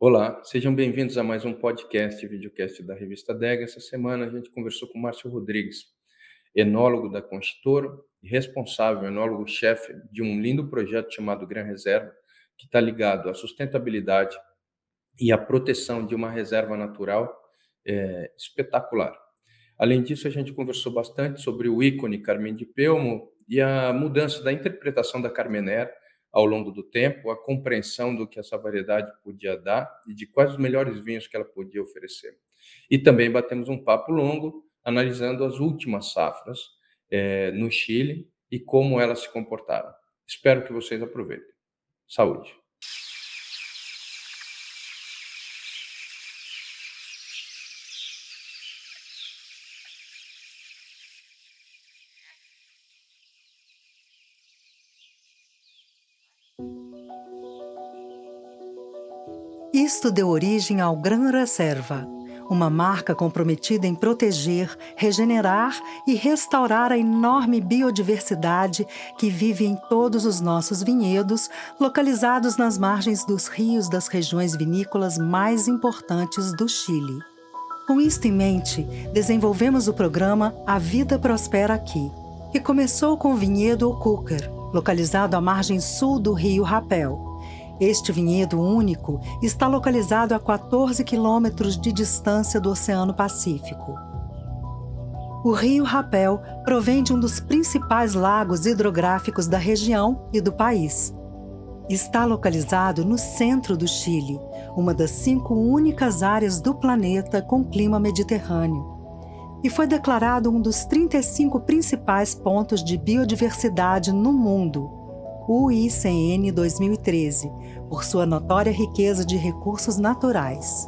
Olá, sejam bem-vindos a mais um podcast e videocast da revista DEG. Essa semana a gente conversou com o Márcio Rodrigues, enólogo da Constitor e responsável, enólogo-chefe de um lindo projeto chamado Gran Reserva, que está ligado à sustentabilidade e à proteção de uma reserva natural espetacular. Além disso, a gente conversou bastante sobre o ícone Carmen de Pelmo e a mudança da interpretação da Carmener ao longo do tempo, a compreensão do que essa variedade podia dar e de quais os melhores vinhos que ela podia oferecer. E também batemos um papo longo analisando as últimas safras no Chile e como elas se comportaram. Espero que vocês aproveitem. Saúde! Isto deu origem ao Gran Reserva, uma marca comprometida em proteger, regenerar e restaurar a enorme biodiversidade que vive em todos os nossos vinhedos, localizados nas margens dos rios das regiões vinícolas mais importantes do Chile. Com isto em mente, desenvolvemos o programa A Vida Prospera Aqui, que começou com o vinhedo Ocuker, localizado à margem sul do rio Rapel. Este vinhedo único está localizado a 14 quilômetros de distância do Oceano Pacífico. O rio Rapel provém de um dos principais lagos hidrográficos da região e do país. Está localizado no centro do Chile, uma das 5 únicas áreas do planeta com clima mediterrâneo, e foi declarado um dos 35 principais pontos de biodiversidade no mundo, o ICN 2013, por sua notória riqueza de recursos naturais.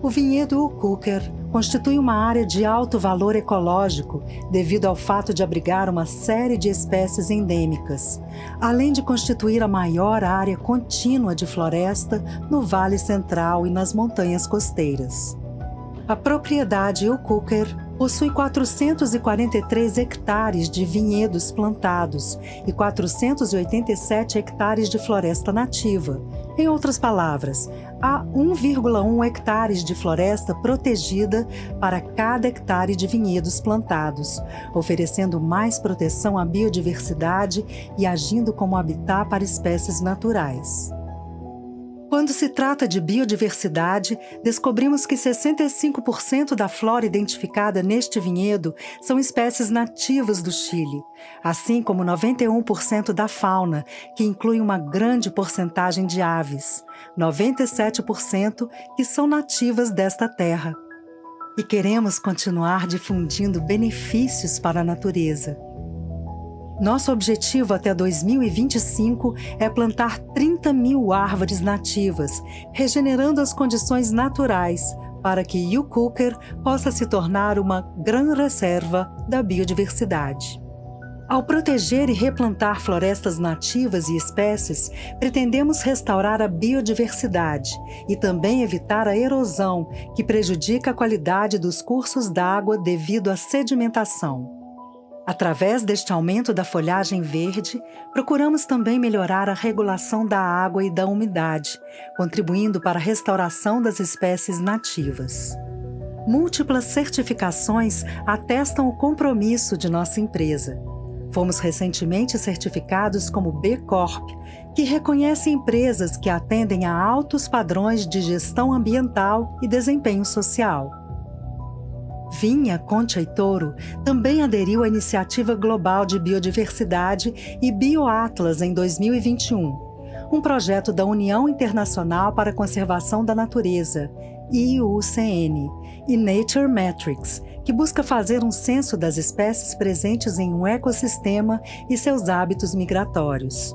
O vinhedo Ocuker constitui uma área de alto valor ecológico devido ao fato de abrigar uma série de espécies endêmicas, além de constituir a maior área contínua de floresta no Vale Central e nas montanhas costeiras. A propriedade Ocuker possui 443 hectares de vinhedos plantados e 487 hectares de floresta nativa. Em outras palavras, há 1,1 hectares de floresta protegida para cada hectare de vinhedos plantados, oferecendo mais proteção à biodiversidade e agindo como habitat para espécies naturais. Quando se trata de biodiversidade, descobrimos que 65% da flora identificada neste vinhedo são espécies nativas do Chile, assim como 91% da fauna, que inclui uma grande porcentagem de aves, 97% que são nativas desta terra. E queremos continuar difundindo benefícios para a natureza. Nosso objetivo até 2025 é plantar 30 mil árvores nativas, regenerando as condições naturais para que Ocuker possa se tornar uma gran reserva da biodiversidade. Ao proteger e replantar florestas nativas e espécies, pretendemos restaurar a biodiversidade e também evitar a erosão, que prejudica a qualidade dos cursos d'água devido à sedimentação. Através deste aumento da folhagem verde, procuramos também melhorar a regulação da água e da umidade, contribuindo para a restauração das espécies nativas. Múltiplas certificações atestam o compromisso de nossa empresa. Fomos recentemente certificados como B Corp, que reconhece empresas que atendem a altos padrões de gestão ambiental e desempenho social. Vinha Concha e Toro também aderiu à Iniciativa Global de Biodiversidade e BioAtlas em 2021, um projeto da União Internacional para a Conservação da Natureza, IUCN, e Nature Metrics, que busca fazer um censo das espécies presentes em um ecossistema e seus hábitos migratórios.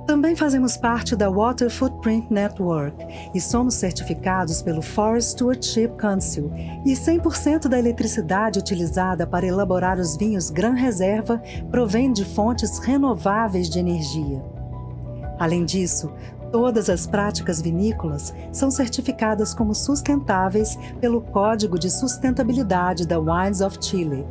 Também fazemos parte da Water Footprint Network e somos certificados pelo Forest Stewardship Council, e 100% da eletricidade utilizada para elaborar os vinhos Gran Reserva provém de fontes renováveis de energia. Além disso, todas as práticas vinícolas são certificadas como sustentáveis pelo Código de Sustentabilidade da Wines of Chile.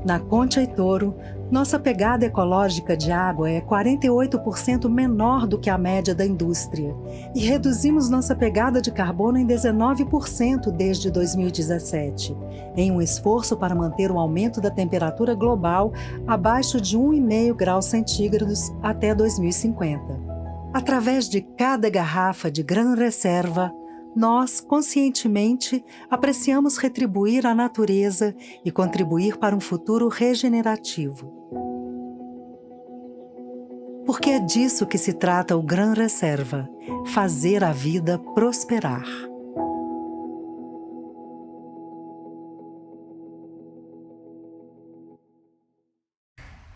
Na Concha e Toro, nossa pegada ecológica de água é 48% menor do que a média da indústria e reduzimos nossa pegada de carbono em 19% desde 2017, em um esforço para manter o aumento da temperatura global abaixo de 1,5 graus centígrados até 2050. Através de cada garrafa de Gran Reserva, nós, conscientemente, apreciamos retribuir à natureza e contribuir para um futuro regenerativo. Porque é disso que se trata o Gran Reserva, fazer a vida prosperar.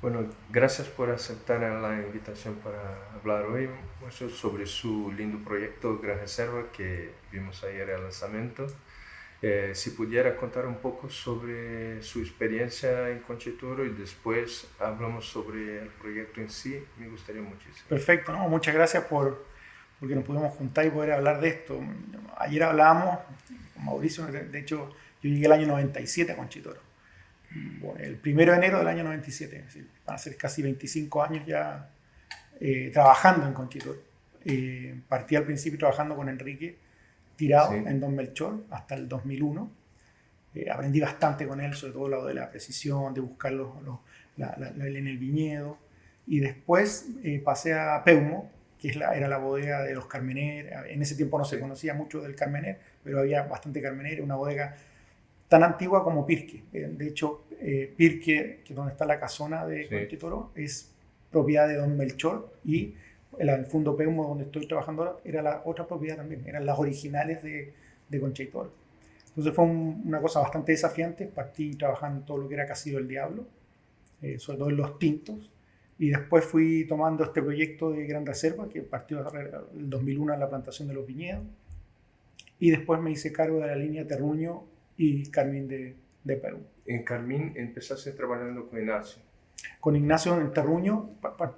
Bueno, gracias por aceptar la invitación para hablar hoy, Marcio, sobre su lindo proyecto Gran Reserva que vimos ayer el lanzamiento. Si pudiera contar un poco sobre su experiencia en Concha y Toro y después hablamos sobre el proyecto en sí, me gustaría muchísimo. Perfecto, ¿no? Muchas gracias porque nos pudimos juntar y poder hablar de esto. Ayer hablábamos con Mauricio, de hecho yo llegué el año 97 a Concha y Toro. Bueno, el 1 de enero del año 97, es decir, van a ser casi 25 años ya trabajando en Concha y Toro. Partí al principio trabajando con Enrique Tirado en Don Melchor hasta el 2001. Aprendí bastante con él, sobre todo lo de la precisión, de buscar en el viñedo. Y después pasé a Peumo, que era la bodega de los Carmener. En ese tiempo no se conocía mucho del Carmener, pero había bastante Carmener, una bodega tan antigua como Pirque. De hecho, Pirque, que es donde está la casona de Concha y Toro, es propiedad de Don Melchor, y el Fundo Peumo, donde estoy trabajando ahora, era la otra propiedad también, eran las originales de Concha y Toro. Entonces fue una cosa bastante desafiante. Partí trabajando en todo lo que era Casillo del Diablo, sobre todo en los tintos, y después fui tomando este proyecto de Gran Reserva, que partió en el 2001 en la plantación de los viñedos, y después me hice cargo de la línea Terruño y Carmín de Perú. En Carmín empezaste trabajando con Ignacio. Con Ignacio en Terruño,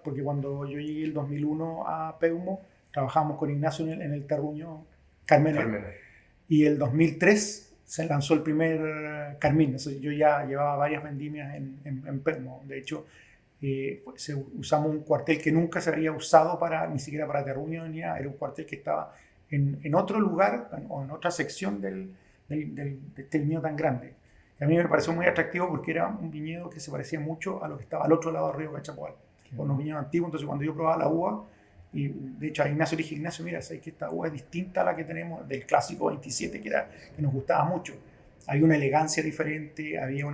porque cuando yo llegué el 2001 a Peumo, trabajamos con Ignacio en el Terruño Carmener. Y el 2003 se lanzó el primer Carmín. Entonces yo ya llevaba varias vendimias en Peumo. De hecho, usamos un cuartel que nunca se había usado ni siquiera para Terruño ni nada. Era un cuartel que estaba en otro lugar o en otra sección de este viñedo tan grande. Y a mí me pareció muy atractivo porque era un viñedo que se parecía mucho a lo que estaba al otro lado del río Cachapoal, con los viñedos antiguos. Entonces cuando yo probaba la uva, y de hecho a Ignacio le dije: Ignacio, mira, sabes que esta uva es distinta a la que tenemos del clásico 27, que nos gustaba mucho. Hay una elegancia diferente, había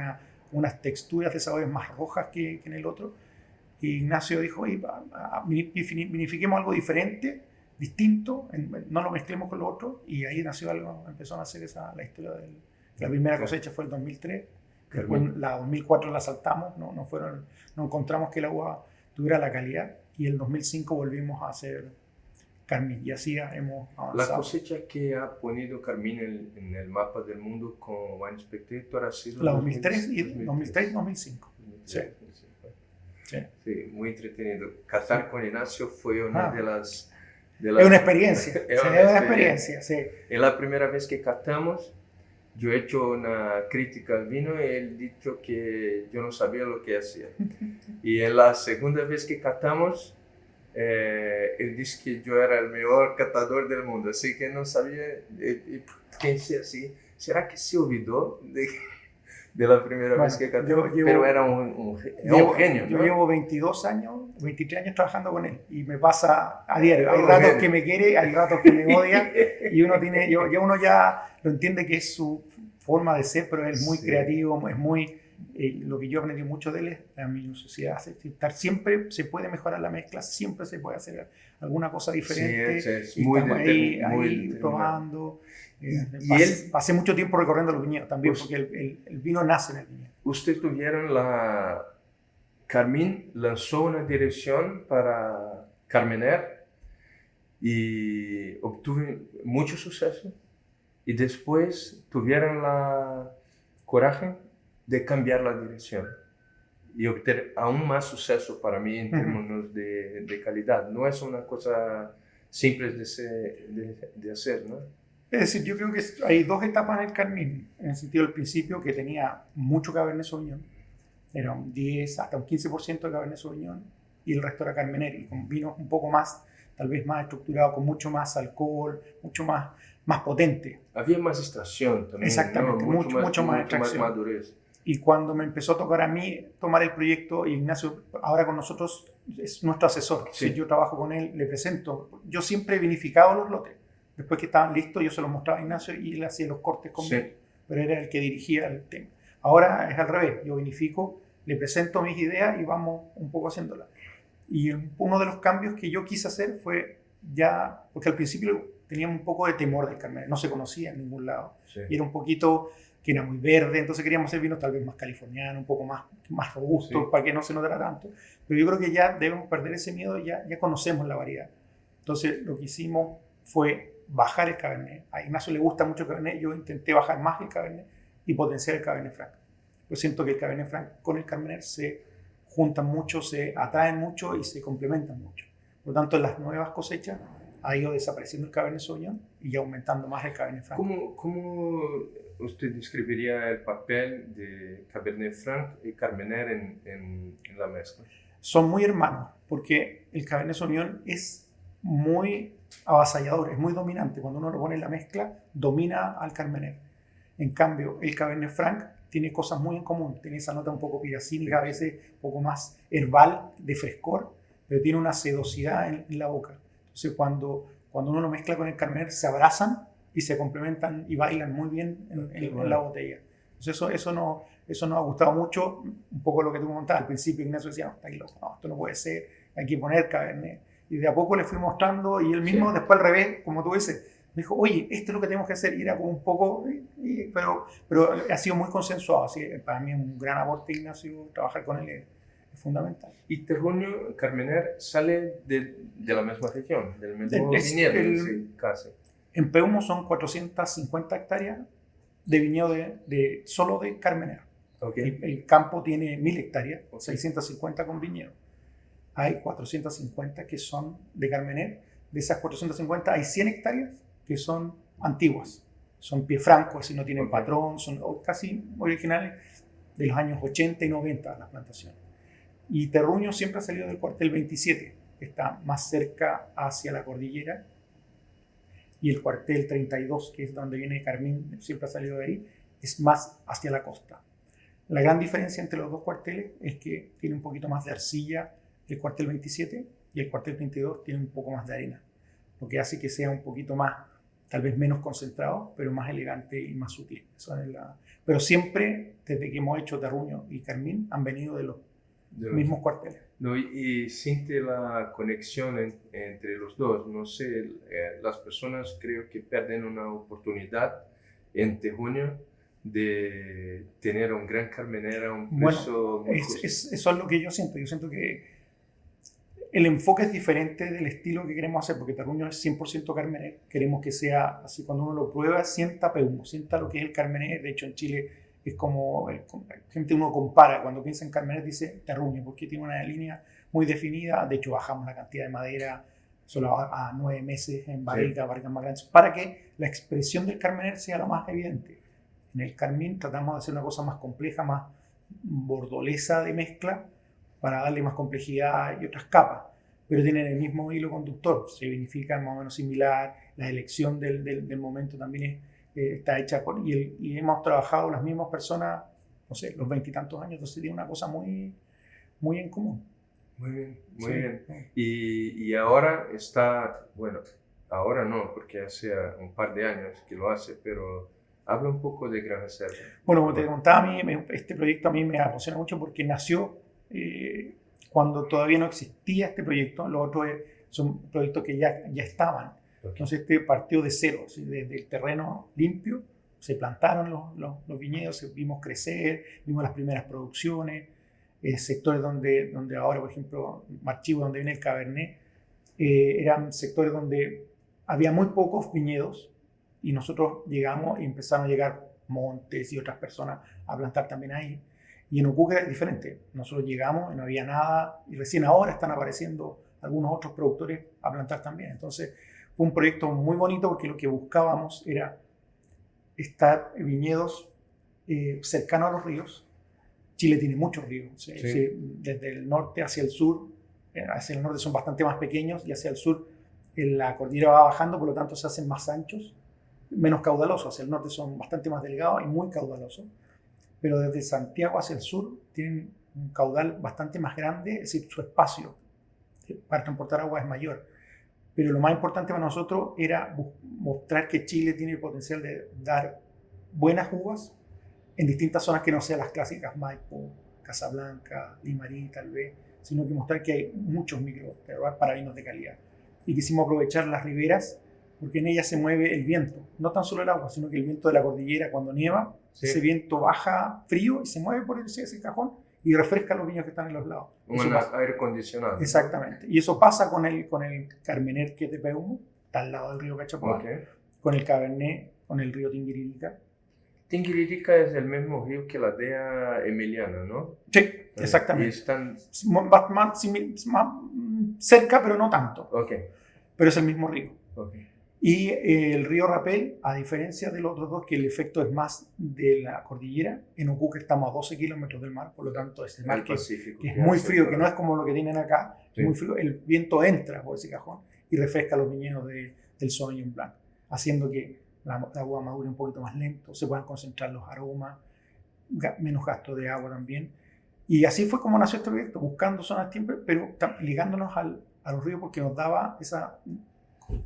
unas texturas de sabores más rojas que en el otro. Y Ignacio dijo: vinifiquemos algo diferente, distinto, no lo mezclemos con lo otro. Y ahí empezó a nacer la historia la primera cosecha fue el 2003. Después la 2004 la saltamos, no encontramos que la uva tuviera la calidad, y el 2005 volvimos a hacer Carmín, y así hemos avanzado. La cosecha que ha ponido Carmín en el mapa del mundo con Wine Spectator ha sido la 2003 y 2005. Sí. Sí, muy entretenido. Catar con Ignacio fue una de las... Es una experiencia. Es una experiencia, sí. Es la primera vez que catamos. Yo he hecho una crítica al vino y él dicho que yo no sabía lo que hacía. Y en la segunda vez que catamos, él dice que yo era el mejor catador del mundo, así que no sabía. Pensé así, ¿será que se olvidó de la primera vez que catamos? Pero era un genio, ¿no? Yo llevo 23 años trabajando con él, y me pasa a diario. Hay ratos que me quiere, hay ratos que me odia, y uno ya lo entiende que es su forma de ser, pero es muy creativo, es muy... lo que yo aprendí mucho de él es la minuciosidad. Siempre se puede mejorar la mezcla, siempre se puede hacer alguna cosa diferente. Sí, y estamos ahí probando. Pasé mucho tiempo recorriendo los viñedos también, porque el vino nace en el viñedo. Usted tuvieron Carmín lanzó una dirección para Carmener y obtuvo mucho suceso, y después tuvieron la coraje de cambiar la dirección y obtener aún más suceso para mí en términos de calidad. No es una cosa simple de hacer, ¿no? Es decir, yo creo que hay dos etapas en el Carmín, en el sentido del principio, que tenía mucho Cabernet Sauvignon, Era un 10 hasta un 15% de Cabernet Sauvignon y el resto era Carmener, y con vinos un poco más, tal vez más estructurado, con mucho más alcohol, mucho más potente. Había más extracción también. Exactamente, ¿no? mucho más extracción. Más madurez. Y cuando me empezó a tocar a mí tomar el proyecto, y Ignacio ahora con nosotros es nuestro asesor, Sí. si yo trabajo con él, le presento. Yo siempre he vinificado los lotes. Después que estaban listos, yo se los mostraba a Ignacio y él hacía los cortes conmigo. Sí. Pero era el que dirigía el tema. Ahora es al revés, yo vinifico, le presento mis ideas y vamos un poco haciéndolas. Y uno de los cambios que yo quise hacer fue ya, porque al principio teníamos un poco de temor del Carmener, no se conocía en ningún lado. Sí. Y era un poquito que era muy verde, entonces queríamos hacer vinos tal vez más californianos, un poco más robustos, Sí. para que no se notara tanto. Pero yo creo que ya debemos perder ese miedo, ya conocemos la variedad. Entonces lo que hicimos fue bajar el Cabernet. A Ignacio le gusta mucho el Cabernet, yo intenté bajar más el Cabernet y potenciar el Cabernet Franc. Yo siento que el Cabernet Franc con el Carmener se juntan mucho, se atraen mucho y se complementan mucho. Por lo tanto, en las nuevas cosechas ha ido desapareciendo el Cabernet Sauvignon y aumentando más el Cabernet Franc. ¿Cómo usted describiría el papel de Cabernet Franc y Carmener en la mezcla? Son muy hermanos, porque el Cabernet Sauvignon es muy avasallador, es muy dominante. Cuando uno lo pone en la mezcla, domina al Carmener. En cambio, el Cabernet Franc tiene cosas muy en común. Tiene esa nota un poco piracínica, a veces un poco más herbal, de frescor, pero tiene una sedosidad en la boca. Entonces, cuando uno lo mezcla con el Carmener, se abrazan y se complementan y bailan muy bien en la botella. Entonces, eso nos ha gustado mucho. Un poco lo que tú contabas. Al principio Ignacio decía, no, está ahí loco, no, esto no puede ser, hay que poner Cabernet. Y de a poco le fui mostrando, y él mismo, sí, después al revés, como tú dices, me dijo, oye, esto es lo que tenemos que hacer. Y era como un poco, pero ha sido muy consensuado. Así, para mí es un gran aporte, Ignacio, trabajar con él es fundamental. ¿Y Terruño Carmener sale de la misma región, del mismo viñedo? Sí, casi. En Peumo son 450 hectáreas de viñedo solo de Carmener. Okay. El campo tiene 1000 hectáreas, 650 con viñedo. Hay 450 que son de Carmener. De esas 450 hay 100 hectáreas que son antiguas. Son pie franco, así no tienen patrón, son casi originales de los años 80 y 90 las plantaciones. Y Terruño siempre ha salido del cuartel 27, que está más cerca hacia la cordillera, y el cuartel 32, que es donde viene Carmín, siempre ha salido de ahí, es más hacia la costa. La gran diferencia entre los dos cuarteles es que tiene un poquito más de arcilla el cuartel 27 y el cuartel 32 tiene un poco más de arena, lo que hace que sea un poquito más, tal vez menos concentrado, pero más elegante y más sutil. Eso es pero siempre, desde que hemos hecho Terruño y Carmín, han venido de los mismos cuarteles. No, y siente la conexión entre los dos. No sé, las personas creo que pierden una oportunidad en Terruño de tener un gran Carmener a un precio muy justo. Eso es lo que yo siento. Yo siento que el enfoque es diferente del estilo que queremos hacer, porque Terruño es 100% Carmener. Queremos que sea así, cuando uno lo prueba, sienta Peumo, sienta lo que es el Carmener. De hecho, en Chile es como gente uno compara, cuando piensa en Carmener dice Terruño, porque tiene una línea muy definida. De hecho, bajamos la cantidad de madera solo a 9 meses en barricas más grandes, para que la expresión del Carmener sea lo más evidente. En el Carmín tratamos de hacer una cosa más compleja, más bordolesa de mezcla, para darle más complejidad y otras capas, pero tienen el mismo hilo conductor, se vinifican más o menos similar, la elección del momento también está hecha y hemos trabajado las mismas personas, no sé, los 20 y tantos años, entonces tiene una cosa muy, muy en común. Muy bien, muy bien. Y ahora está, bueno, ahora no, porque hace un par de años que lo hace, pero habla un poco de Gran Reserva. Bueno, como te contaba, este proyecto a mí me apasiona mucho porque nació cuando todavía no existía este proyecto. Los otros son proyectos que ya estaban. Entonces este partió de cero, ¿sí? Desde el terreno limpio, se plantaron los viñedos, vimos crecer, vimos las primeras producciones, sectores donde ahora, por ejemplo, Marchivo, donde viene el Cabernet, eran sectores donde había muy pocos viñedos y nosotros llegamos y empezaron a llegar Montes y otras personas a plantar también ahí. Y en Ocuque es diferente. Nosotros llegamos y no había nada y recién ahora están apareciendo algunos otros productores a plantar también. Entonces fue un proyecto muy bonito porque lo que buscábamos era estar viñedos cercanos a los ríos, Chile tiene muchos ríos. Sí. Desde el norte hacia el sur, hacia el norte son bastante más pequeños y hacia el sur la cordillera va bajando, por lo tanto se hacen más anchos, menos caudalosos. Hacia el norte son bastante más delgados y muy caudalosos. Pero desde Santiago hacia el sur tienen un caudal bastante más grande, es decir, su espacio para transportar agua es mayor. Pero lo más importante para nosotros era mostrar que Chile tiene el potencial de dar buenas uvas en distintas zonas que no sean las clásicas Maipo, Casablanca, Limarí tal vez, sino que mostrar que hay muchos microterroirs para vinos de calidad. Y quisimos aprovechar las riberas porque en ellas se mueve el viento, no tan solo el agua, sino que el viento de la cordillera cuando nieva, ese viento baja frío y se mueve por ese cajón y refresca los viños que están en los lados. Un aire acondicionado. Exactamente. Y eso pasa con el Carmener, que es de Peumo, está al lado del río Cachapoal, con el Cabernet, con el río Tinguiririca. Tinguiririca es el mismo río que la DEA Emiliana, ¿no? Sí, exactamente. Y están más cerca, pero no tanto. Pero es el mismo río. Y el río Rapel, a diferencia de los otros dos, que el efecto es más de la cordillera, en Ocuque estamos a 12 kilómetros del mar, por lo tanto es el mar que es muy frío, que no es como lo que tienen acá, es muy frío. El viento entra por ese cajón y refresca los viñedos del Sauvignon Blanc, haciendo que la uva madure un poquito más lento, se puedan concentrar los aromas, menos gasto de agua también. Y así fue como nació este proyecto, buscando zonas siempre, pero ligándonos a los ríos, porque nos daba esa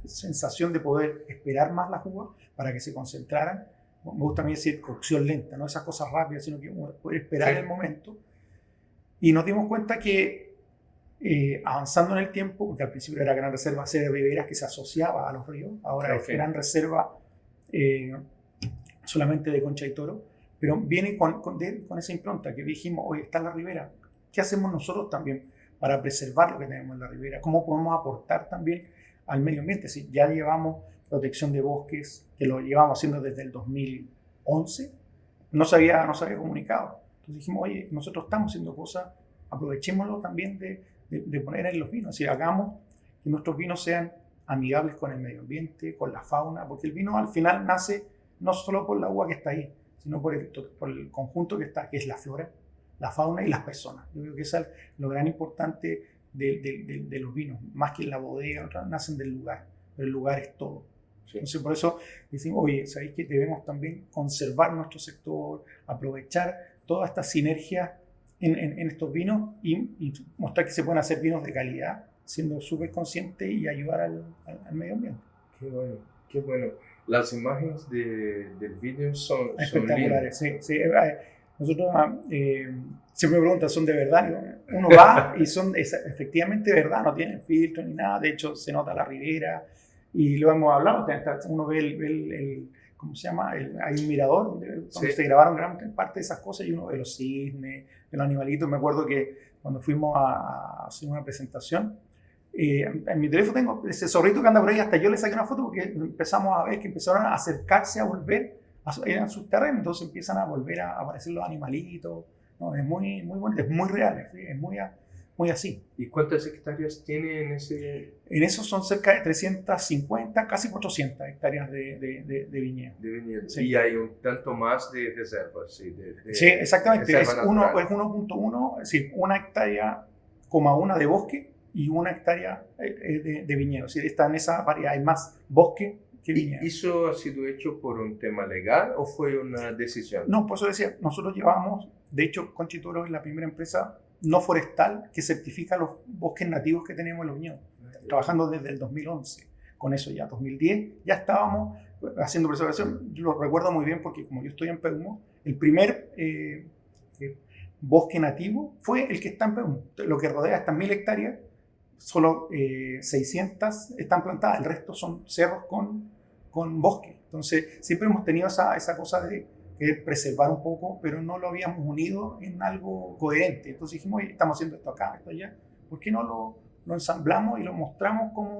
sensación de poder esperar más las uvas para que se concentraran. Me gusta a mí decir cocción lenta, no esas cosas rápidas, sino que poder esperar el momento. Y nos dimos cuenta que avanzando en el tiempo, porque al principio era Gran Reserva Sede Riberas que se asociaba a los ríos, ahora es Gran Reserva solamente de Concha y Toro, pero viene con esa impronta que dijimos, oye, está en la ribera, ¿qué hacemos nosotros también para preservar lo que tenemos en la ribera? ¿Cómo podemos aportar también al medio ambiente? Si ya llevamos protección de bosques, que lo llevamos haciendo desde el 2011, no se había comunicado. Entonces dijimos, oye, nosotros estamos haciendo cosas, aprovechémoslo también de poner en los vinos, es decir, hagamos que nuestros vinos sean amigables con el medio ambiente, con la fauna, porque el vino al final nace no solo por la uva que está ahí, sino por el conjunto que está, que es la flora, la fauna y las personas. Yo creo que eso es lo gran importante de los vinos, más que en la bodega, nacen del lugar, pero el lugar es todo. Entonces por eso decimos, oye, ¿sabéis que debemos también conservar nuestro sector, aprovechar toda esta sinergia en estos vinos y mostrar que se pueden hacer vinos de calidad, siendo súper conscientes y ayudar al medio ambiente? Qué bueno, qué bueno. Las imágenes del video son espectaculares, sí. Nosotros siempre me preguntan, ¿son de verdad? Uno va y son efectivamente de verdad, no tienen filtro ni nada, de hecho se nota la ribera y lo hemos hablado, uno ve el ¿cómo se llama? Hay un mirador donde se grabaron gran parte de esas cosas y uno ve los cisnes, de los animalitos. Me acuerdo que cuando fuimos a hacer una presentación, en mi teléfono tengo ese zorrito que anda por ahí, hasta yo le saqué una foto porque empezamos a ver que empezaron a acercarse, a volver, eran sus terrenos, entonces empiezan a volver a aparecer los animalitos. No, es muy bonito, es muy real, ¿sí? Es muy así. ¿Y cuántas hectáreas tiene en ese? En eso son cerca de 350, casi 400 hectáreas de viñedo. De viñedo. Sí. Y hay un tanto más de reservas. Sí, exactamente. Es 1.1, es decir, 1,1 hectárea de bosque y 1 hectárea de viñedo. Es decir, está en esa variedad, hay más bosque que viñedo. ¿Y eso ha sido hecho por un tema legal o fue una decisión? No, por eso decía, nosotros llevamos, de hecho, Concha y Toro es la primera empresa no forestal que certifica los bosques nativos que tenemos en los viñedos, trabajando desde el 2011. Con eso ya, 2010, ya estábamos haciendo preservación. Yo lo recuerdo muy bien porque como yo estoy en Peumo, el primer bosque nativo fue el que está en Peumo. Lo que rodea estas 1.000 hectáreas, solo 600 están plantadas, el resto son cerros con bosque. Entonces siempre hemos tenido esa cosa de preservar un poco, pero no lo habíamos unido en algo coherente. Entonces dijimos, oye, estamos haciendo esto acá, esto allá, ¿por qué no lo ensamblamos y lo mostramos como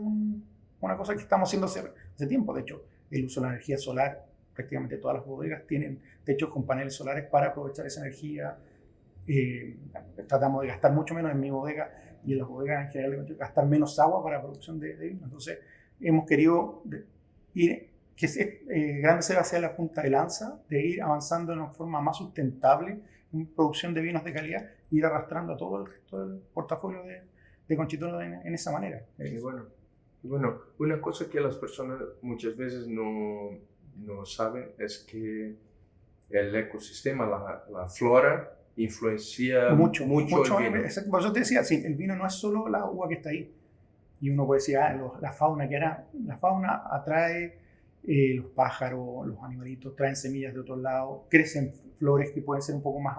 una cosa que estamos haciendo hace tiempo? De hecho, el uso de la energía solar, prácticamente todas las bodegas tienen techos con paneles solares para aprovechar esa energía. Tratamos de gastar mucho menos en mi bodega y en las bodegas en general, gastar menos agua para la producción de vino. Entonces, hemos querido ir que Gran Reserva sea la punta de lanza de ir avanzando de una forma más sustentable producción de vinos de calidad, ir arrastrando a todo el resto del portafolio de Conchitoro en esa manera. Y bueno, una cosa que las personas muchas veces no saben es que el ecosistema, la flora, influencia mucho el vino. Por eso te decía, sí, el vino no es solo la uva que está ahí. Y uno puede decir, la fauna la fauna atrae los pájaros, los animalitos, traen semillas de otros lados, crecen flores que pueden ser un poco más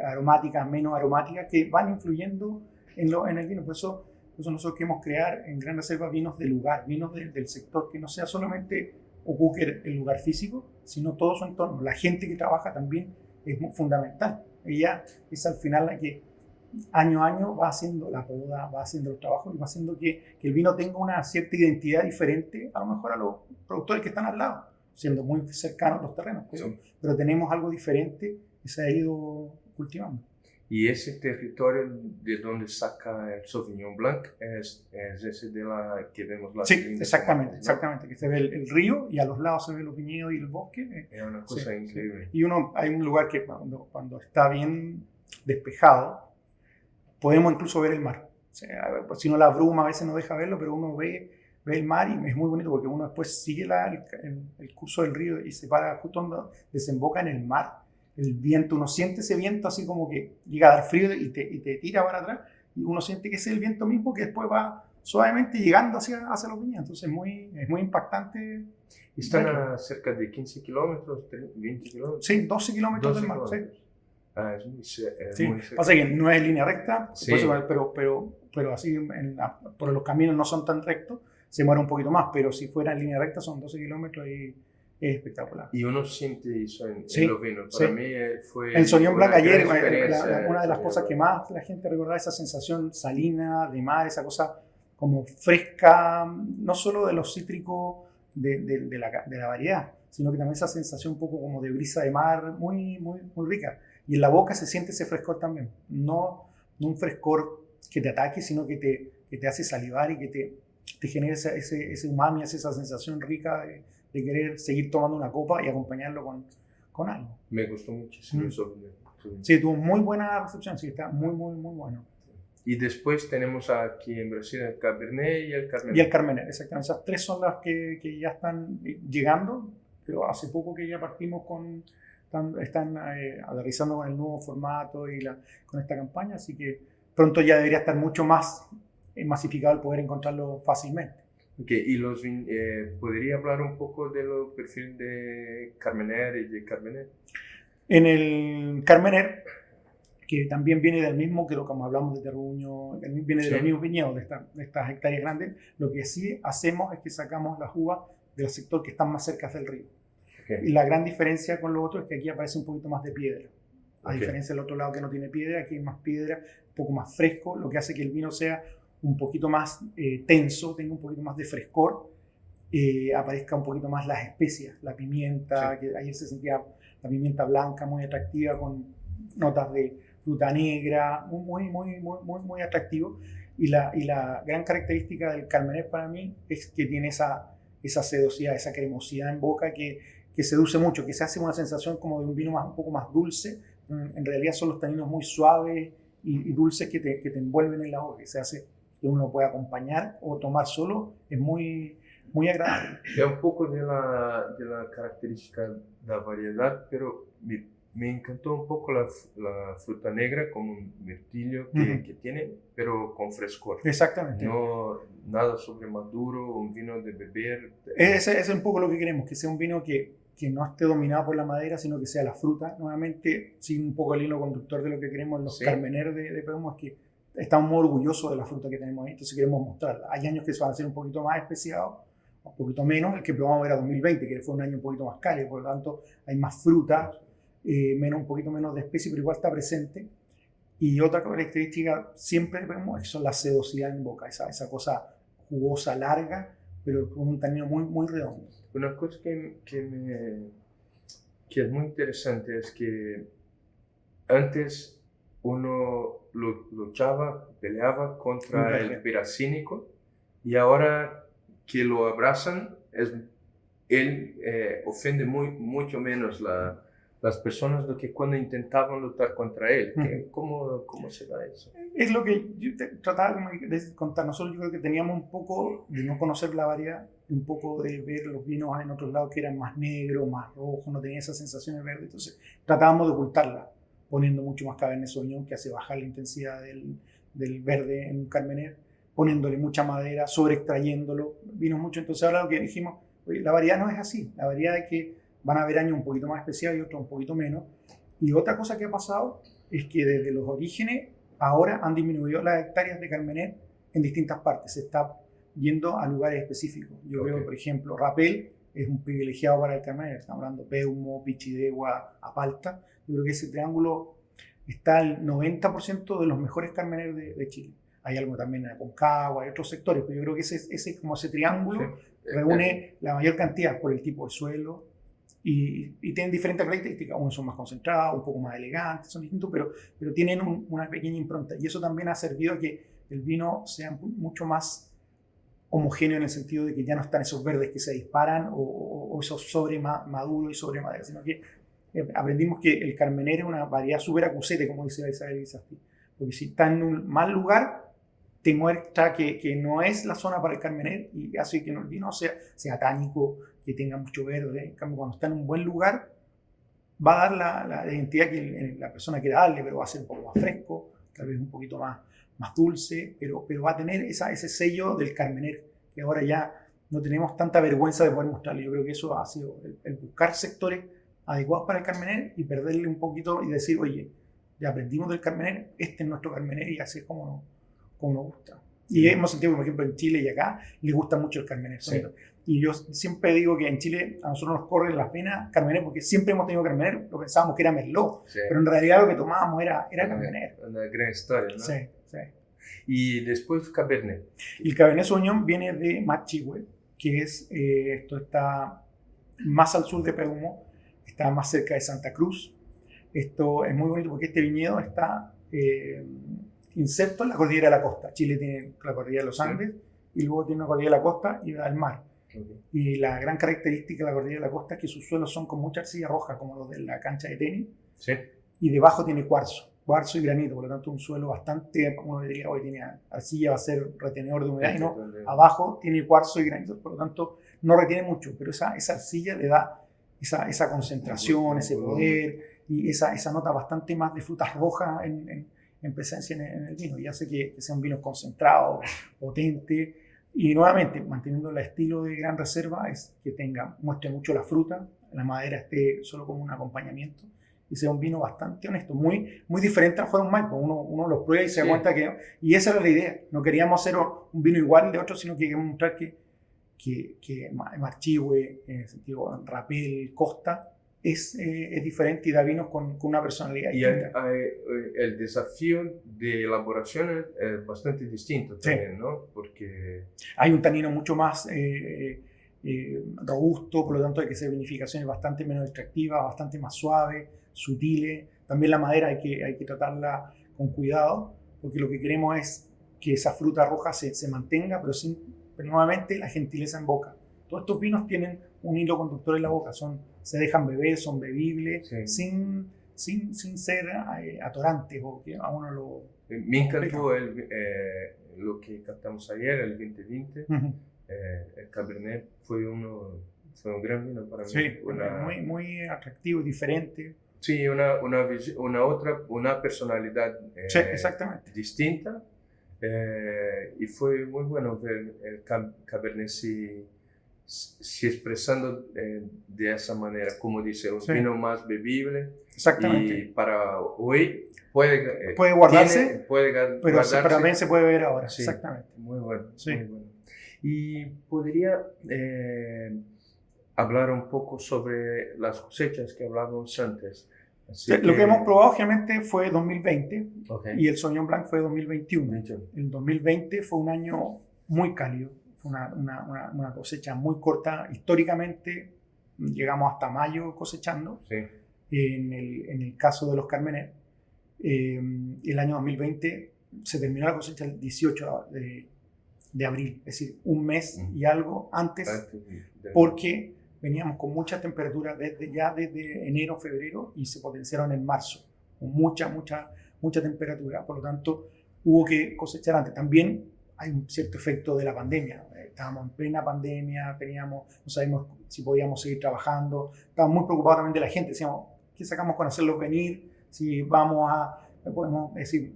aromáticas, menos aromáticas, que van influyendo en el vino. Por eso nosotros queremos crear en Gran Reserva vinos de lugar, vinos del sector, que no sea solamente ocupe el lugar físico, sino todo su entorno. La gente que trabaja también es muy fundamental. Ella es al final la que año a año va haciendo la poda, va haciendo los trabajos y va haciendo que el vino tenga una cierta identidad diferente a lo mejor a los productores que están al lado, siendo muy cercanos los terrenos, pero tenemos algo diferente que se ha ido cultivando. Y ese territorio de donde saca el Sauvignon Blanc es ese de la que vemos las Sí, exactamente, ¿no? Exactamente, que se ve el río y a los lados se ven los viñedos y el bosque. Es una cosa increíble. Sí. Y hay un lugar que cuando está bien despejado, podemos incluso ver el mar. O sea, si no la bruma a veces no deja verlo, pero uno ve el mar y es muy bonito porque uno después sigue el curso del río y se para justo donde desemboca en el mar. El viento, uno siente ese viento así como que llega a dar frío y te tira para atrás y uno siente que es el viento mismo que después va suavemente llegando hacia los viñedos. Entonces es muy impactante. ¿Están a cerca de 15 kilómetros, 20 kilómetros? Sí, 12 kilómetros del mar. Sí. Es muy cerca. Pasa que no es línea recta, sí. pero así por los caminos no son tan rectos, se muere un poquito más, pero si fuera en línea recta son 12 kilómetros y es espectacular. Y uno siente eso en los vinos. Para mí fue... El Sauvignon Blanc ayer, una de las cosas que más la gente recordaba, esa sensación salina, de mar, esa cosa como fresca, no solo de los cítricos de la variedad, sino que también esa sensación un poco como de brisa de mar, muy, muy, muy rica. Y en la boca se siente ese frescor también. No un frescor que te ataque, sino que te hace salivar y que te genera ese umami, esa sensación rica de querer seguir tomando una copa y acompañarlo con algo. Me gustó muchísimo eso. Sí, tuvo muy buena recepción, sí, está muy, muy, muy bueno. Y después tenemos aquí en Brasil el Cabernet y el Carmener. Y el Carmener, exactamente. Esas tres son las que ya están llegando, pero hace poco que ya partimos están aterrizando con el nuevo formato y con esta campaña, así que pronto ya debería estar mucho más masificado el poder encontrarlo fácilmente. Okay, y ¿podría hablar un poco de los perfiles de Carmener y de Carmener? En el Carmener, que también viene del mismo, que lo como hablamos de terruño, viene de los mismos viñedos, de estas hectáreas grandes, lo que sí hacemos es que sacamos las uvas del sector que están más cerca del río. Okay. Y la gran diferencia con lo otro es que aquí aparece un poquito más de piedra. A diferencia del otro lado que no tiene piedra, aquí hay más piedra, un poco más fresco, lo que hace que el vino sea un poquito más tenso, tenga un poquito más de frescor, aparezca un poquito más las especias, la pimienta, que ayer se sentía la pimienta blanca muy atractiva con notas de fruta negra, muy, muy, muy, muy, muy atractivo. Y la gran característica del Carmener para mí es que tiene esa sedosidad, esa cremosidad en boca que seduce mucho, que se hace una sensación como de un vino un poco más dulce. En realidad son los taninos muy suaves y dulces que te envuelven en la boca, que se hace que uno puede acompañar o tomar solo, es muy, muy agradable. Es un poco de la característica de la variedad, pero me encantó un poco la fruta negra como un mirtillo que tiene, pero con frescor. Exactamente. No nada sobremaduro, un vino de beber. Ese es un poco lo que queremos, que sea un vino que no esté dominado por la madera, sino que sea la fruta. Nuevamente, sin un poco el hilo conductor de lo que queremos en los Carmener de Peumo, es que estamos muy orgullosos de la fruta que tenemos ahí, entonces queremos mostrarla. Hay años que se van a ser un poquito más especiados, un poquito menos. El que probamos era 2020, que fue un año un poquito más cálido, por lo tanto hay más fruta, un poquito menos de especie, pero igual está presente. Y otra característica siempre vemos son la sedosidad en boca, esa cosa jugosa, larga, pero con un tanino muy, muy redondo. Una cosa que es muy interesante es que antes uno luchaba, peleaba contra el piracínico y ahora que lo abrazan, él ofende mucho menos las personas lo que cuando intentaban luchar contra él. ¿Cómo se da eso? Es lo que yo trataba como de contar. Nosotros yo creo que teníamos un poco de no conocer la variedad, un poco de ver los vinos en otros lados que eran más negros, más rojos, no tenían esas sensaciones verdes. Entonces tratábamos de ocultarla, poniendo mucho más Cabernet Sauvignon, que hace bajar la intensidad del verde en un Carmener, poniéndole mucha madera, sobreextrayéndolo, vinos mucho. Entonces ahora lo que dijimos, oye, la variedad no es así. La variedad es que van a haber años un poquito más especiales y otros un poquito menos. Y otra cosa que ha pasado es que desde los orígenes ahora han disminuido las hectáreas de Carmener en distintas partes. Se está yendo a lugares específicos. Yo veo, por ejemplo, Rapel es un privilegiado para el Carmener. Estamos hablando de Peumo, Pichidegua, Apalta. Yo creo que ese triángulo está el 90% de los mejores Carmener de Chile. Hay algo también en Aconcagua, hay otros sectores, pero yo creo que ese triángulo reúne la mayor cantidad por el tipo de suelo y tienen diferentes características. Unos son más concentrados, un poco más elegantes, son distintos, pero tienen una pequeña impronta. Y eso también ha servido a que el vino sea mucho más homogéneo en el sentido de que ya no están esos verdes que se disparan o esos sobre maduro y sobre madera, sino que aprendimos que el Carmener es una variedad súper acusete, como dice Isabel Isasti, porque si está en un mal lugar, te muestra que no es la zona para el Carmener y hace que el vino sea tánico, que tenga mucho verde. En cambio, cuando está en un buen lugar, va a dar la identidad que la persona quiera darle, pero va a ser un poco más fresco, tal vez un poquito más dulce, pero va a tener ese sello del Carmener, que ahora ya no tenemos tanta vergüenza de poder mostrarle. Yo creo que eso ha sido el buscar sectores adecuados para el Carmener y perderle un poquito y decir, oye, ya aprendimos del Carmener, este es nuestro Carmener y así es como nos gusta. Y hemos sentido, por ejemplo, en Chile y acá, les gusta mucho el Carmener. Sí. Y yo siempre digo que en Chile a nosotros nos corren las penas Carmener porque siempre hemos tenido Carmener, lo pensábamos que era Merlot, pero en realidad lo que tomábamos era Carmener. Una gran historia, ¿no? Sí. Y después Cabernet. El Cabernet Sauvignon viene de Machihue, que es, esto está más al sur de Peumo, está más cerca de Santa Cruz. Esto es muy bonito porque este viñedo está inserto en la cordillera de la costa. Chile tiene la cordillera de los Andes y luego tiene una cordillera de la costa y al mar. Y la gran característica de la cordillera de la costa es que sus suelos son con mucha arcilla roja, como los de la cancha de tenis. Y debajo tiene cuarzo y granito, por lo tanto un suelo bastante, uno diría, hoy tiene arcilla, va a ser retenedor de humedad, y no, abajo tiene cuarzo y granito, por lo tanto no retiene mucho, pero esa arcilla le da esa concentración, ese poder y esa nota bastante más de frutas rojas en presencia en el vino, y hace que sea un vino concentrado, potente, y nuevamente manteniendo el estilo de Gran Reserva, es que muestre mucho la fruta, la madera esté solo como un acompañamiento, y sea un vino bastante honesto, muy diferente al Juan Maipo. Uno lo prueba y se da cuenta que... Y esa era la idea, no queríamos hacer un vino igual de otro, sino que queríamos mostrar que Machihue, en el sentido Rapel, Costa, es diferente y da vinos con una personalidad distinta. Y el desafío de elaboración es bastante distinto también, ¿no? Porque hay un tanino mucho más robusto, por lo tanto hay que hacer vinificaciones bastante menos extractivas, bastante más suaves, sutiles. También la madera hay que tratarla con cuidado, porque lo que queremos es que esa fruta roja se mantenga, pero nuevamente la gentileza en boca. Todos estos vinos tienen un hilo conductor en la boca, se dejan beber, son bebibles, sin ser atorantes o que a uno lo... Me encantó lo que captamos ayer, el 2020. El Cabernet fue un gran vino para mí. Sí, muy atractivo, diferente. Sí, una personalidad exactamente. distinta. Y fue muy bueno ver el Cabernet se expresando de esa manera, como dice, un vino más bebible. Exactamente. Y para hoy puede guardarse, pero también se puede beber ahora. Sí, exactamente. Muy bueno, sí. Muy bueno. Y podría hablar un poco sobre las cosechas que hablábamos antes. Lo que hemos probado obviamente fue 2020 y el Sauvignon Blanc fue 2021. El 2020 fue un año muy cálido, fue una cosecha muy corta. Históricamente llegamos hasta mayo cosechando. En el caso de los Carmener, el año 2020 se terminó la cosecha el 18 de abril, es decir, un mes y algo antes, porque veníamos con muchas temperaturas desde enero, febrero, y se potenciaron en marzo, con mucha temperatura. Por lo tanto, hubo que cosechar antes. También hay un cierto efecto de la pandemia. Estábamos en plena pandemia, no sabíamos si podíamos seguir trabajando, estábamos muy preocupados también de la gente, decíamos, ¿qué sacamos con hacerlos venir? Si podemos decir,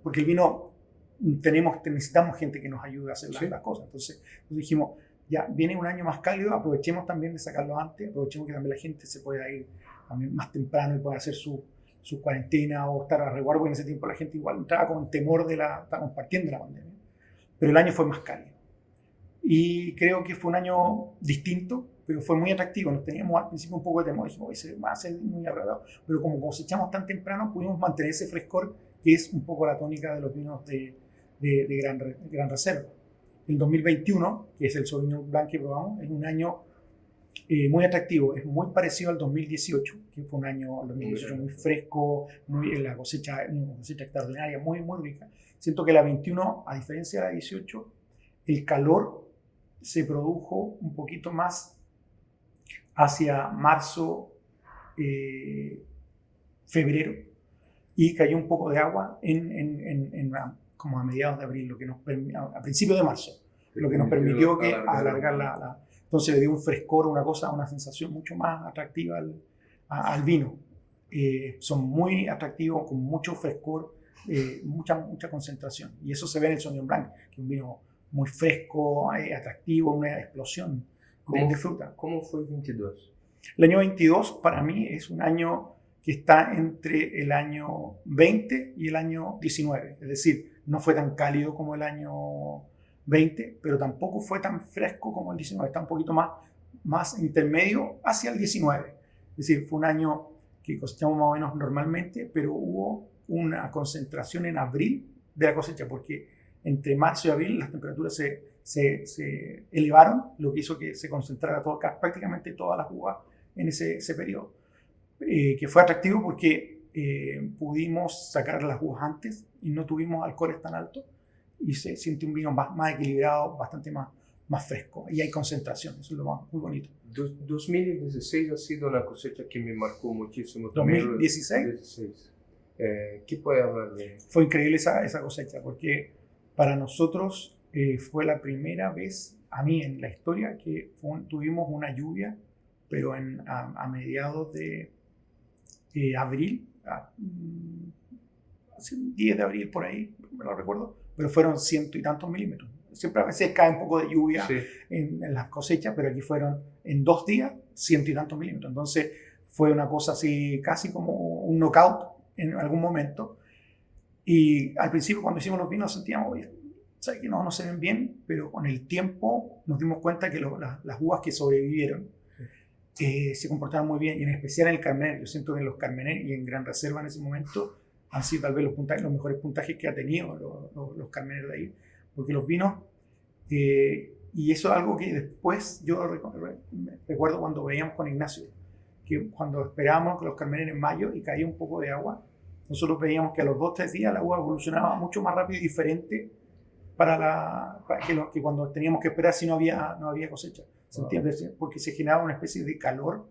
porque el vino necesitamos gente que nos ayude a hacer las cosas. Entonces dijimos, ya viene un año más cálido, aprovechemos también de sacarlo antes, aprovechemos que también la gente se pueda ir también más temprano y pueda hacer su cuarentena o estar a resguardo, porque en ese tiempo la gente igual entraba con temor estaba compartiendo la pandemia. Pero el año fue más cálido. Y creo que fue un año distinto, pero fue muy atractivo. Nos teníamos al principio un poco de temor, dijimos, se va a ser muy agradable. Pero como cosechamos tan temprano, pudimos mantener ese frescor, que es un poco la tónica de los vinos de gran reserva. El 2021, que es el Sauvignon Blanc que probamos, es un año muy atractivo. Es muy parecido al 2018, que fue un año, el 2018 muy fresco, una cosecha extraordinaria, muy rica. Siento que la 21, a diferencia de la 18, el calor se produjo un poquito más hacia marzo, febrero, y cayó un poco de agua como a mediados de abril, a principios de marzo, lo que nos permitió alargar entonces le dio un frescor, una sensación mucho más atractiva al vino. Son muy atractivos, con mucho frescor, mucha concentración. Y eso se ve en el Sauvignon Blanc, que es un vino muy fresco, atractivo, una explosión de fruta. ¿Cómo fue el 22? El año 22 para mí es un año que está entre el año 20 y el año 19. Es decir, no fue tan cálido como el año 20, pero tampoco fue tan fresco como el 19. Está un poquito más intermedio hacia el 19. Es decir, fue un año que cosechamos más o menos normalmente, pero hubo una concentración en abril de la cosecha, porque entre marzo y abril las temperaturas se elevaron, lo que hizo que se concentrara prácticamente todas las uvas en ese periodo, que fue atractivo porque pudimos sacar las uvas antes y no tuvimos alcoholes tan altos y se siente un vino más equilibrado, bastante más fresco, y hay concentración, eso es lo muy bonito. 2016 ha sido una cosecha que me marcó muchísimo. 2016. ¿Qué puede hablar de? Fue increíble esa cosecha, porque para nosotros fue la primera vez, a mí en la historia, que tuvimos una lluvia, pero a mediados de abril, hace un 10 de abril por ahí, me lo recuerdo, pero fueron 100 y tantos milímetros. Siempre a veces cae un poco de lluvia en las cosechas, pero aquí fueron en 2 días 100 y tantos milímetros. Entonces fue una cosa así, casi como un knockout en algún momento. Y al principio, cuando hicimos los vinos, sentíamos, oye, ¿sabes que no se ven bien? Pero con el tiempo nos dimos cuenta que las uvas que sobrevivieron se comportaron muy bien, y en especial en el Carmener. Yo siento que en los Carmener y en Gran Reserva en ese momento han sido tal vez los mejores puntajes que ha tenido los Carmener de ahí, porque los vinos, y eso es algo que después yo recuerdo cuando veíamos con Ignacio, que cuando esperábamos los Carmener en mayo y caía un poco de agua, nosotros veíamos que a los 2-3 días la uva evolucionaba mucho más rápido y diferente que cuando teníamos que esperar si no había cosecha. ¿Se entiende? Porque se generaba una especie de calor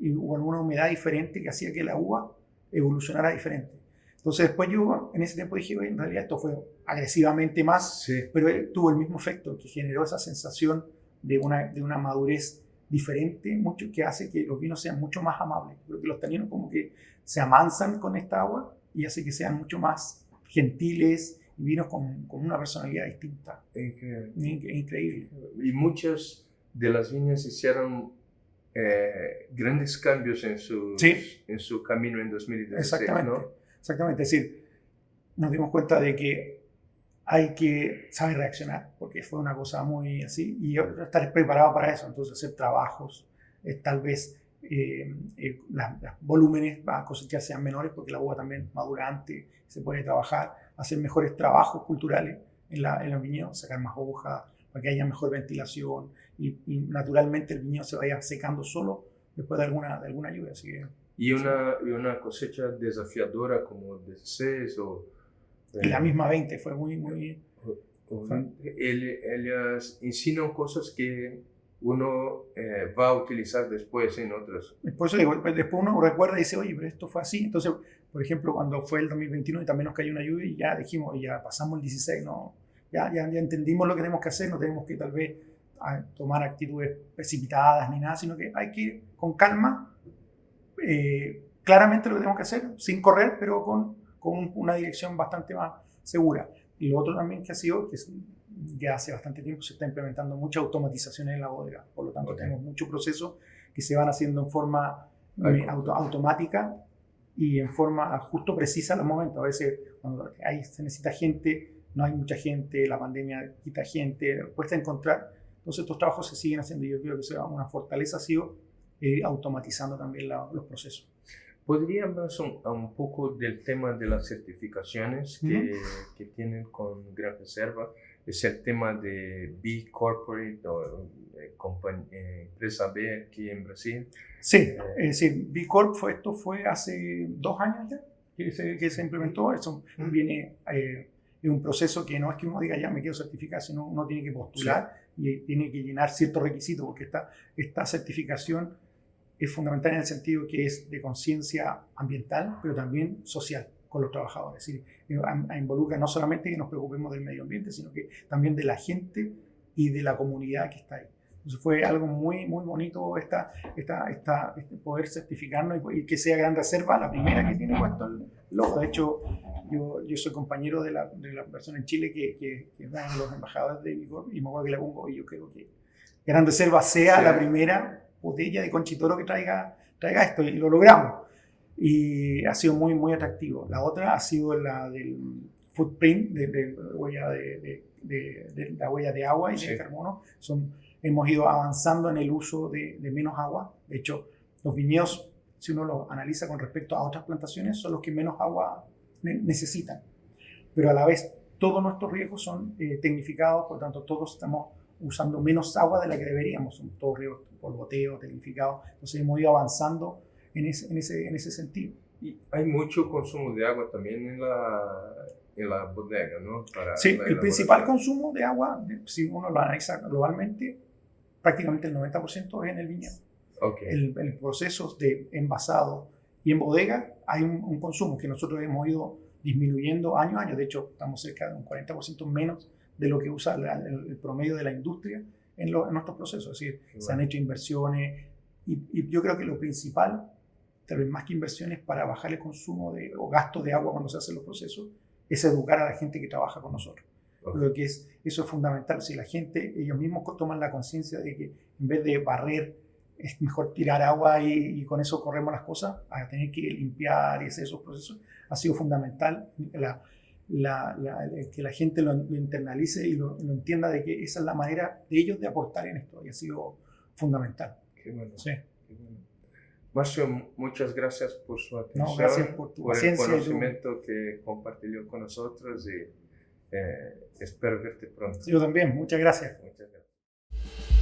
y una humedad diferente que hacía que la uva evolucionara diferente. Entonces después yo en ese tiempo dije, en realidad esto fue agresivamente más, pero tuvo el mismo efecto, que generó esa sensación de una madurez diferente, mucho, que hace que los vinos sean mucho más amables. Creo que los taninos como que se amansan con esta agua y hace que sean mucho más gentiles y vinos con una personalidad distinta. Increíble. Y muchas de las viñas hicieron grandes cambios en su camino en 2016. Exactamente, ¿no? Exactamente. Es decir, nos dimos cuenta de que hay que saber reaccionar, porque fue una cosa muy así, y estar preparado para eso. Entonces, hacer trabajos, tal vez los volúmenes a cosechar sean menores, porque la uva también madura antes, se puede trabajar, hacer mejores trabajos culturales en los viñedos, sacar más hojas, para que haya mejor ventilación, y naturalmente el viñedo se vaya secando solo después de alguna lluvia. Así que, y una cosecha desafiadora como 16 o... la misma 20 fue muy... Ellas enseñan cosas que uno va a utilizar después en otros. Por eso digo, después uno recuerda y dice, oye, pero esto fue así. Entonces, por ejemplo, cuando fue el 2021 y también nos cayó una lluvia y ya dijimos, ya pasamos el 16, no, ya entendimos lo que tenemos que hacer, no tenemos que tal vez tomar actitudes precipitadas ni nada, sino que hay que ir con calma, claramente lo que tenemos que hacer, sin correr, pero con una dirección bastante más segura. Y lo otro también que ha sido, que ya hace bastante tiempo se está implementando muchas automatizaciones en la bodega, por lo tanto tenemos muchos procesos que se van haciendo en forma automática y en forma justo precisa en los momentos. A veces cuando se necesita gente, no hay mucha gente, la pandemia quita gente, cuesta encontrar. Entonces estos trabajos se siguen haciendo y yo creo que sea una fortaleza ha sido automatizando también los procesos. ¿Podría hablar un poco del tema de las certificaciones que tienen con Gran Reserva? Es el tema de B Corporate o empresa B aquí en Brasil. Sí, es decir, B Corp esto fue hace 2 años ya que se implementó. Eso viene, es un proceso que no es que uno diga ya me quiero certificar, sino uno tiene que postular y tiene que llenar ciertos requisitos, porque esta certificación es fundamental en el sentido que es de conciencia ambiental, pero también social con los trabajadores. Es decir, involucra no solamente que nos preocupemos del medio ambiente, sino que también de la gente y de la comunidad que está ahí. Entonces fue algo muy, muy bonito poder certificarnos y que sea Gran Reserva la primera que tiene puesto el logo. De hecho, yo soy compañero de la persona en Chile que es uno de los embajadores de Vigor y me acuerdo que le pongo, y yo creo que Gran Reserva sea la primera botella de Conchitoro que traiga esto, y lo logramos. Y ha sido muy, muy atractivo. La otra ha sido la del footprint, de la huella de agua y de carbono. Hemos ido avanzando en el uso de menos agua. De hecho, los viñedos, si uno los analiza con respecto a otras plantaciones, son los que menos agua necesitan. Pero a la vez, todos nuestros riegos son tecnificados, por lo tanto, todos estamos usando menos agua de la que deberíamos. Son todos riegos por goteo, tecnificados. Entonces, hemos ido avanzando en ese sentido. Y hay mucho consumo de agua también en la bodega, ¿no? Sí, el principal consumo de agua, si uno lo analiza globalmente, prácticamente el 90% es en el viñedo. Okay. El proceso de envasado y en bodega hay un consumo que nosotros hemos ido disminuyendo año a año. De hecho, estamos cerca de un 40% menos de lo que usa el promedio de la industria en nuestros procesos. Es decir, se han hecho inversiones y yo creo que lo principal, tal vez más que inversiones para bajar el consumo o gasto de agua cuando se hacen los procesos, es educar a la gente que trabaja con nosotros. Okay. Creo que eso es fundamental. Si la gente, ellos mismos toman la conciencia de que en vez de barrer, es mejor tirar agua y con eso corremos las cosas, a tener que limpiar y hacer esos procesos, ha sido fundamental que la gente lo internalice y lo entienda de que esa es la manera de ellos de aportar en esto, y ha sido fundamental. Qué bueno. Sí. Qué bueno. Marcio, muchas gracias por su atención, no, gracias por tu paciencia, el conocimiento que compartió con nosotros y espero verte pronto. Yo también, muchas gracias. Muchas gracias.